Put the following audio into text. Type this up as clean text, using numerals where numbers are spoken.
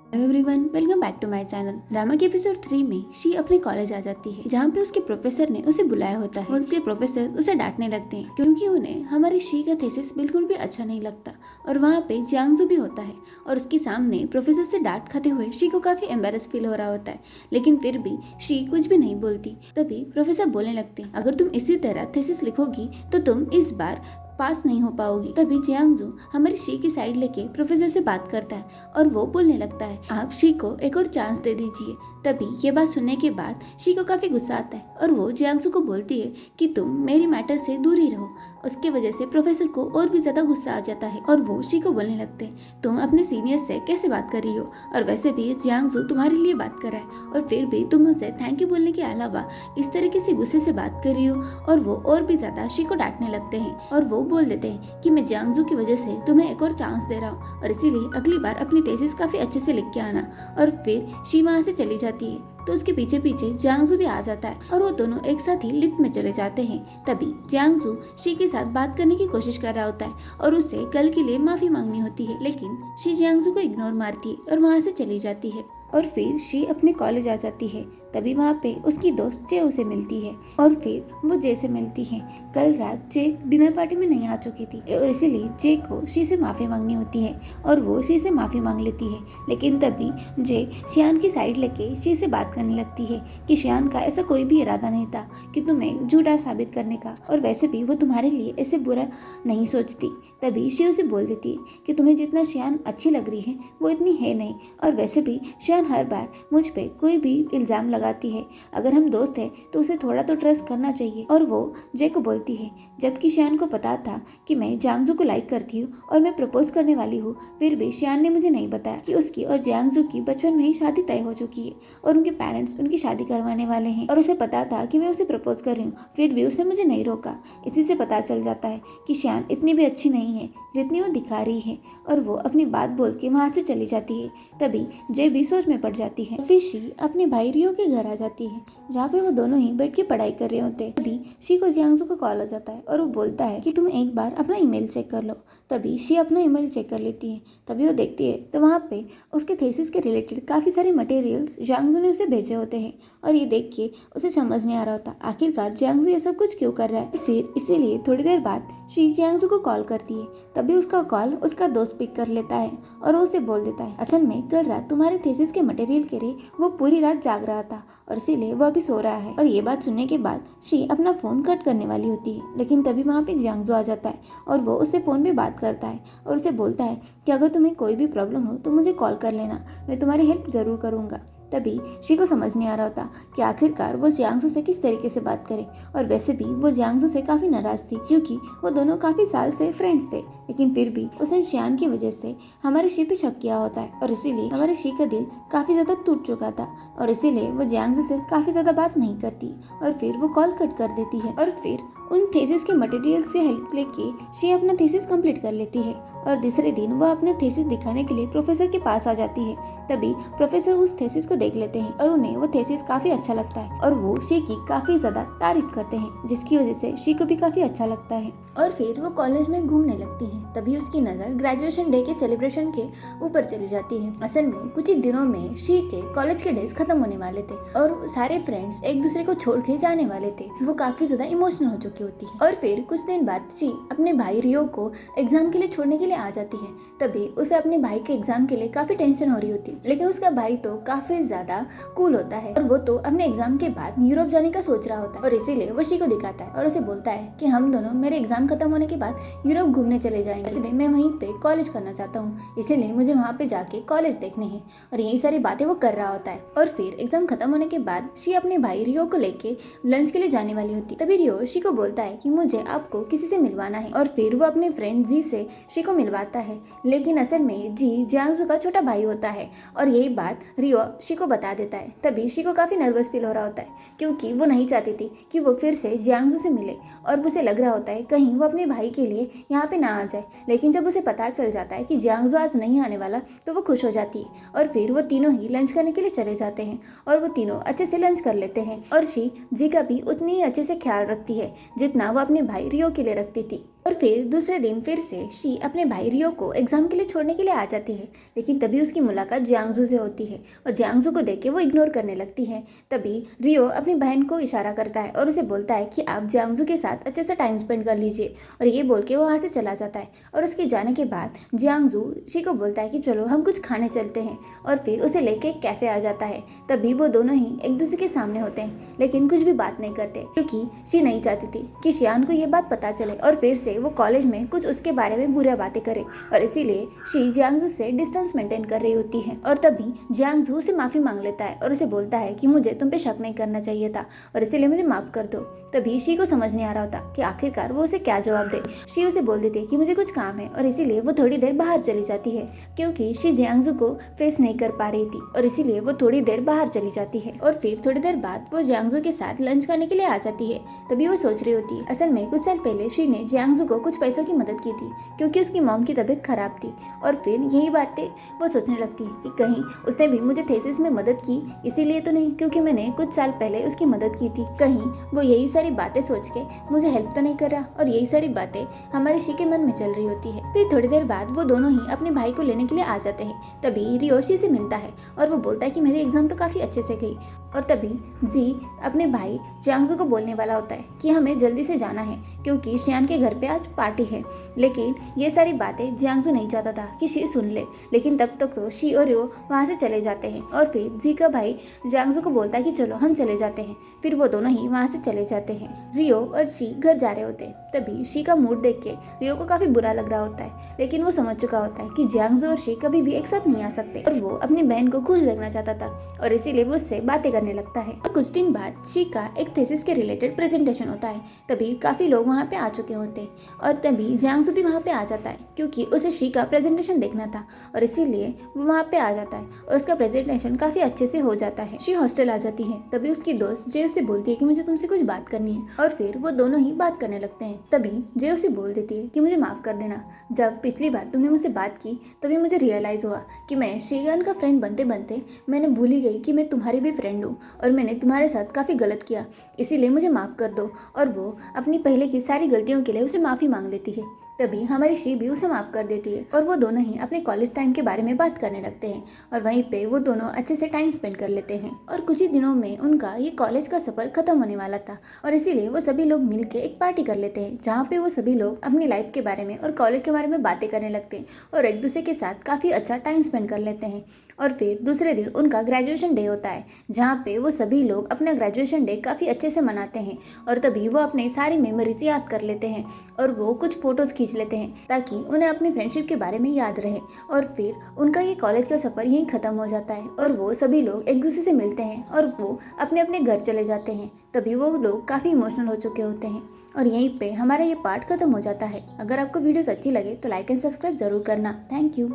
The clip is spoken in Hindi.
Hello everyone, welcome back to my channel. Drama के एपिसोड 3 में शी अपने कॉलेज आ जाती है, जहाँ पे उसके प्रोफेसर ने उसे बुलाया होता है। उसके प्रोफेसर उसे डांटने लगते हैं क्योंकि उन्हें हमारी शी का थीसिस बिल्कुल भी अच्छा नहीं लगता। और वहाँ पे जियांगजू भी होता है और उसके सामने प्रोफेसर से डांट खाते हुए शी को काफी एम्बेरस फील हो रहा होता है, लेकिन फिर भी शी कुछ भी नहीं बोलती। तभी प्रोफेसर बोलने लगते हैं, अगर तुम इसी तरह थीसिस लिखोगी तो तुम इस बार पास नहीं हो पाओगी। तभी जियांगजू हमारी शी की साइड लेके प्रोफेसर से बात करता है और वो बोलने लगता है, आप शी को एक और चांस दे दीजिए। तभी ये बात सुनने के बाद शी को काफी गुस्सा आता है और वो जियांगजू को बोलती है कि तुम मेरी मैटर से दूर ही रहो। उसके वजह से प्रोफेसर को और भी ज्यादा गुस्सा आ जाता है और वो शी को बोलने लगते हैं, तुम अपने सीनियर से कैसे बात कर रही हो, और वैसे भी जियांगजू तुम्हारे लिए बात कर रहा है और फिर भी तुम उसे थैंक यू बोलने के अलावा इस तरीके से गुस्से से बात कर रही हो। और वो और भी ज्यादा शी को डांटने लगते हैं और वो बोल देते हैं कि मैं जियांगजू की वजह से तुम्हें एक और चांस दे रहा हूँ और इसीलिए अगली बार अपनी थीसिस काफी अच्छे से लिख के आना। और फिर शी वहाँ से चली जाती है तो उसके पीछे पीछे जियांगजू भी आ जाता है और वो दोनों एक साथ ही लिफ्ट में चले जाते हैं। तभी जियांगजू शी के साथ बात करने की कोशिश कर रहा होता है और उससे कल के लिए माफी मांगनी होती है, लेकिन शी जियांगजू को इग्नोर मारती है और वहाँ से चली जाती है। और फिर शी अपने कॉलेज आ जाती है। तभी वहाँ पे उसकी दोस्त जे उसे मिलती है और फिर वो जे से मिलती है। कल रात जे डिनर पार्टी में नहीं आ चुकी थी और इसीलिए जे को शी से माफी मांगनी होती है और वो शी से माफी मांग लेती है। लेकिन तभी जे शियान की साइड लेके शी से बात करने लगती है कि शियान का ऐसा कोई भी इरादा नहीं था कि तुम्हें झूठा साबित करने का, और वैसे भी वो तुम्हारे लिए ऐसे बुरा नहीं सोचती। तभी शी उसे बोल देती है कि तुम्हें जितना शियान अच्छी लग रही है वो इतनी है नहीं, और वैसे भी शियान हर बार मुझ पे कोई भी इल्जाम लगाती है। अगर हम दोस्त हैं तो उसे थोड़ा तो ट्रस्ट करना चाहिए। और वो जे को बोलती है, जबकि शियान को पता था कि मैं जियांगजू को लाइक करती हूँ और मैं प्रपोज करने वाली हूँ, फिर भी शियान ने मुझे नहीं बताया कि उसकी और जियांगजू की बचपन में ही शादी तय हो चुकी है और उनके पेरेंट्स उनकी शादी करवाने वाले हैं। और उसे पता था कि मैं उसे प्रपोज कर रही हूँ, फिर भी उसने मुझे नहीं रोका। इसी से पता चल जाता है कि शियान इतनी भी अच्छी नहीं है जितनी वो दिखा रही है। और वो अपनी बात बोल के वहाँ से चली जाती है। तभी जे भी सोच में पड़ जाती है। फिर शी अपने भाई रियो के घर आ जाती है, जहाँ पे वो दोनों ही बैठ के पढ़ाई कर रहे होते हैं। तभी शी को जियांगजू का कॉल आ जाता है और वो बोलता है कि तुम एक बार अपना ईमेल चेक कर लो। तभी शी अपना ईमेल चेक कर लेती है। तभी वो देखती है तो वहाँ पे उसके थीसिस के रिलेटेड काफी सारे मटेरियल्स जियांगजू ने उसे भेजे होते हैं। और ये देख के उसे समझ नहीं आ रहा होता आखिरकार जियांगजू ये सब कुछ क्यों कर रहा है। फिर इसीलिए थोड़ी देर बाद शी जियांगजू को कॉल करती है। तभी उसका कॉल उसका दोस्त पिक कर लेता है और वो उसे बोल देता है, असल में कल रात तुम्हारे थीसिस के मटेरियल के लिए वो पूरी रात जाग रहा था और इसीलिए वो अभी सो रहा है। और ये बात सुनने के बाद शी अपना फोन कट करने वाली होती है, लेकिन तभी वहाँ पे जियांगजू आ जाता है और वो उससे फोन पे बात करता है और उसे बोलता है कि अगर तुम्हें कोई भी प्रॉब्लम हो तो मुझे कॉल कर लेना, मैं तुम्हारी हेल्प जरूर करूंगा। तभी शी को समझ नहीं आ रहा होता कि आखिरकार वो जियांगजू से किस तरीके से बात करे। और वैसे भी वो जियांगजू से काफी नाराज थी क्योंकि वो दोनों काफी साल से फ्रेंड्स थे, लेकिन फिर भी उसने शियान की वजह से हमारे शी पे शक किया होता है और इसीलिए हमारे शी का दिल काफी ज्यादा टूट चुका था और इसीलिए वो जियांगजू से काफी ज्यादा बात नहीं करती और फिर वो कॉल कट कर देती है। और फिर उन थीसिस के मटेरियल से हेल्प लेके शी अपना थीसिस कंप्लीट कर लेती है और दूसरे दिन वो अपना थीसिस दिखाने के लिए प्रोफेसर के पास आ जाती है। तभी प्रोफेसर उस थीसिस को देख लेते हैं और उन्हें वो थीसिस काफी अच्छा लगता है और वो शी की काफी ज्यादा तारीफ करते हैं, जिसकी वजह से शी को भी काफी अच्छा लगता है। और फिर वो कॉलेज में घूमने लगती है। तभी उसकी नजर ग्रेजुएशन डे के सेलिब्रेशन के ऊपर चली जाती है। असल में कुछ ही दिनों में शी के कॉलेज के डेज खत्म होने वाले थे और सारे फ्रेंड्स एक दूसरे को छोड़ के जाने वाले थे। वो काफी ज्यादा इमोशनल हो चुकी होती है। और फिर कुछ दिन बाद शी अपने भाई रियो को एग्जाम के लिए छोड़ने के लिए आ जाती है। तभी उसे अपने भाई के एग्जाम के लिए काफी टेंशन हो रही होती है, लेकिन उसका भाई तो काफी ज्यादा कूल होता है और वो तो अपने एग्जाम के बाद यूरोप जाने का सोच रहा होता है। और इसीलिए वो शी को दिखाता है और उसे बोलता है कि हम दोनों मेरे एग्जाम खत्म होने के बाद यूरोप घूमने चले जाएंगे। वैसे भी मैं वहीं पे कॉलेज करना चाहता हूँ, इसीलिए मुझे वहाँ पे जाके कॉलेज देखने हैं। और यही सारी बातें वो कर रहा होता है। और फिर एग्जाम खत्म होने के बाद शी अपने भाई रियो को लेके लंच के लिए जाने वाली होती है। तभी रियो शी को बोलता है कि मुझे आपको किसी से मिलवाना है और फिर वो अपने फ्रेंड जी से शी को मिलवाता है, लेकिन असल में जी जियांगजू का छोटा भाई होता है और यही बात रियो शी को बता देता है। तभी शी को काफी नर्वस फील हो रहा होता है क्योंकि वो नहीं चाहती थी कि वो फिर से जियांगजू से मिले और उसे लग रहा होता है कहीं वो अपने भाई के लिए यहाँ पे ना आ जाए। लेकिन जब उसे पता चल जाता है कि जियांगजू आज नहीं आने वाला तो वो खुश हो जाती है और फिर वो तीनों ही लंच करने के लिए चले जाते हैं और वो तीनों अच्छे से लंच कर लेते हैं। और शी जी का भी उतनी ही अच्छे से ख्याल रखती है जितना वो अपने भाई रियो के लिए रखती थी। और फिर दूसरे दिन फिर से शी अपने भाई रियो को एग्जाम के लिए छोड़ने के लिए आ जाती है। लेकिन तभी उसकी मुलाकात जियांगजू से होती है और जियांगजू को देख के वो इग्नोर करने लगती है। तभी रियो अपनी बहन को इशारा करता है और उसे बोलता है कि आप जियांगजू के साथ अच्छे से टाइम स्पेंड कर लीजिए, और ये बोल के वो वहाँ से चला जाता है। और उसके जाने के बाद जियांगजू शी को बोलता है कि चलो हम कुछ खाने चलते हैं, और फिर उसे लेके एक कैफे आ जाता है। तभी वो दोनों ही एक दूसरे के सामने होते हैं लेकिन कुछ भी बात नहीं करते, क्योंकि शी नहीं चाहती थी कि शियान को ये बात पता चले और फिर से वो कॉलेज में कुछ उसके बारे में बुरी बातें करे, और इसीलिए शी जियांगजू से डिस्टेंस मेंटेन कर रही होती है। और तभी जियांगजू उसे माफी मांग लेता है और उसे बोलता है कि मुझे तुम पे शक नहीं करना चाहिए था और इसीलिए मुझे माफ कर दो। तभी शी को समझ नहीं आ रहा होता कि आखिरकार वो उसे क्या जवाब दे। शी उसे बोल देती है कि मुझे कुछ काम है, और इसीलिए वो थोड़ी देर बाहर चली जाती है, क्योंकि शी जियांगजू को फेस नहीं कर पा रही थी और इसीलिए वो थोड़ी देर बाहर चली जाती है। और फिर थोड़ी देर बाद वो जियांगजू के साथ लंच करने के लिए आ जाती है। तभी वो सोच रही होती है असल में कुछ साल पहले शी ने जियांगजू को कुछ पैसों की मदद की थी, क्योंकि उसकी मॉम की तबीयत खराब थी। और फिर यही बातें वो सोचने लगती है कि कहीं उसने भी मुझे थेसिस में मदद की इसीलिए तो नहीं क्योंकि मैंने कुछ साल पहले उसकी मदद की थी, कहीं वो यही सारी बातें सोच के मुझे हेल्प तो नहीं कर रहा। और यही सारी बातें हमारे शी के मन में चल रही होती है। फिर थोड़ी देर बाद वो दोनों ही अपने भाई को लेने के लिए आ जाते हैं। तभी रियो शी से मिलता है और वो बोलता है कि मेरी एग्जाम तो काफी अच्छे से गई। और तभी जी अपने भाई जियांगजू को बोलने वाला होता है कि हमें जल्दी से जाना है क्योंकि शियान के घर पे आज पार्टी है। लेकिन ये सारी बातें जियांगजू नहीं चाहता था कि शी सुन ले, लेकिन तब तक तो शी और रियो वहाँ से चले जाते हैं। और फिर जी का भाई जियांगजू को बोलता है कि चलो हम चले जाते हैं। फिर वो दोनों ही वहाँ से चले जाते हैं। रियो और शी घर जा रहे होते हैं। तभी शी का मूड देख के रियो को काफी बुरा लग रहा होता है, लेकिन वो समझ चुका होता है कि जियांगजू और शी कभी भी एक साथ नहीं आ सकते, और वो अपनी बहन को खुश देखना चाहता था और इसीलिए वो उससे बातें करने लगता है। और कुछ दिन बाद शी का एक थीसिस के रिलेटेड प्रेजेंटेशन होता है। तभी काफी लोग वहाँ पे आ चुके होते हैं और तभी जियांगजू भी वहाँ पे आ जाता है, क्योंकि उसे शी का प्रेजेंटेशन देखना था और इसीलिए वो वहाँ पे आ जाता है और उसका प्रेजेंटेशन काफी अच्छे से हो जाता है। शी हॉस्टल आ जाती है। तभी उसकी दोस्त जे उसे बोलती है कि मुझे तुमसे कुछ बात करनी है, और फिर वो दोनों ही बात करने लगते हैं। तभी जे उसे बोल देती है कि मुझे माफ कर देना, जब पिछली बार तुमने मुझसे बात की तभी मुझे रियलाइज हुआ कि मैं शियान का फ्रेंड बनते बनते मैंने भूल ही गई कि मैं तुम्हारी भी फ्रेंड हूँ और मैंने तुम्हारे साथ काफ़ी गलत किया, इसीलिए मुझे माफ़ कर दो। और वो अपनी पहले की सारी गलतियों के लिए उसे माफ़ी मांग लेती है। तभी हमारी शी भी उसे माफ़ कर देती है और वो दोनों ही अपने कॉलेज टाइम के बारे में बात करने लगते हैं, और वहीं पे वो दोनों अच्छे से टाइम स्पेंड कर लेते हैं। और कुछ ही दिनों में उनका ये कॉलेज का सफ़र खत्म होने वाला था, और इसीलिए वो सभी लोग मिलके एक पार्टी कर लेते हैं, जहाँ पे वो सभी लोग अपनी लाइफ के बारे में और कॉलेज के बारे में बातें करने लगते हैं और एक दूसरे के साथ काफ़ी अच्छा टाइम स्पेंड कर लेते हैं। और फिर दूसरे दिन उनका ग्रेजुएशन डे होता है, जहाँ पे वो सभी लोग अपना ग्रेजुएशन डे काफ़ी अच्छे से मनाते हैं, और तभी वो अपने सारी मेमोरीज याद कर लेते हैं और वो कुछ फ़ोटोज़ खींच लेते हैं ताकि उन्हें अपनी फ्रेंडशिप के बारे में याद रहे। और फिर उनका ये कॉलेज का सफ़र यहीं ख़त्म हो जाता है और वो सभी लोग एक दूसरे से मिलते हैं और वो अपने अपने घर चले जाते हैं। तभी वो लोग काफ़ी इमोशनल हो चुके होते हैं, और यहीं पे हमारा ये पार्ट खत्म हो जाता है। अगर आपको वीडियोस अच्छी लगे तो लाइक एंड सब्सक्राइब जरूर करना। Thank you.